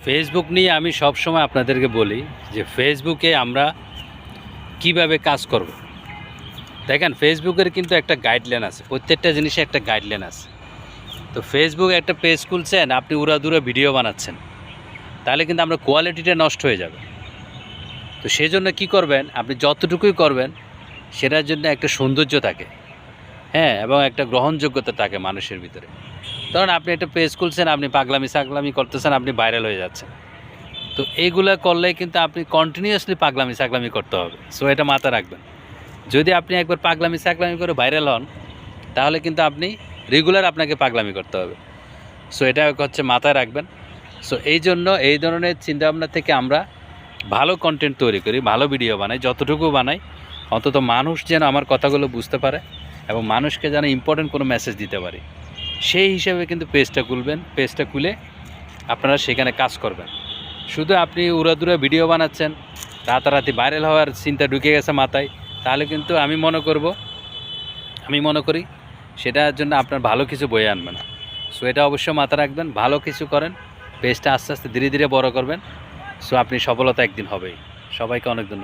Facebook নিয়ে আমি সবসময় আপনাদেরকে বলি যে ফেসবুকে আমরা কিভাবে কাজ করব। দেখেন, ফেসবুকের কিন্তু একটা গাইডলাইন আছে, প্রত্যেকটা জিনিসে একটা গাইডলাইন আছে। তো ফেসবুকে একটা পেজ খুলছেন, আপনি উড়াদুরা ভিডিও বানাচ্ছেন, তাহলে কিন্তু আমরা কোয়ালিটিটা নষ্ট হয়ে যাবে। তো সেই জন্য কী করবেন, আপনি যতটুকুই করবেন সেটার জন্য একটা সৌন্দর্য থাকে, হ্যাঁ, এবং একটা গ্রহণযোগ্যতা থাকে মানুষের ভিতরে। ধরুন আপনি একটা পেজ খুলছেন, আপনি পাগলামি সাগলামি করতেছেন, আপনি ভাইরাল হয়ে যাচ্ছেন। তো এইগুলো করলে কিন্তু আপনি কন্টিনিউয়াসলি পাগলামি সাগলামি করতে হবে। সো এটা মাথায় রাখবেন। যদি আপনি একবার পাগলামি সাগলামি করে ভাইরাল হন, তাহলে কিন্তু আপনি রেগুলার আপনাকে পাগলামি করতে হবে। সো এটা হচ্ছে মাথায় রাখবেন। সো এই জন্য এই ধরনের চিন্তাভাবনা থেকে আমরা ভালো কন্টেন্ট তৈরি করি, ভালো ভিডিও বানাই, যতটুকু বানাই অন্তত মানুষ যেন আমার কথাগুলো বুঝতে পারে এবং মানুষকে যেন ইম্পর্টেন্ট কোনো মেসেজ দিতে পারি, সেই হিসেবে কিন্তু পেজটা খুলবেন। পেজটা খুলে আপনারা সেখানে কাজ করবেন। শুধু আপনি উড়াদুরা ভিডিও বানাচ্ছেন, রাতারাতি ভাইরাল হওয়ার চিন্তা ঢুকে গেছে মাথায়, তাহলে কিন্তু আমি মনে করি সেটার জন্য আপনার ভালো কিছু বয়ে আনবে না। সো এটা অবশ্যই মাথায় রাখবেন, ভালো কিছু করেন, পেজটা আস্তে আস্তে ধীরে ধীরে বড় করবেন। সো আপনি সফলতা একদিন হবেই। সবাইকে অনেক ধন্যবাদ।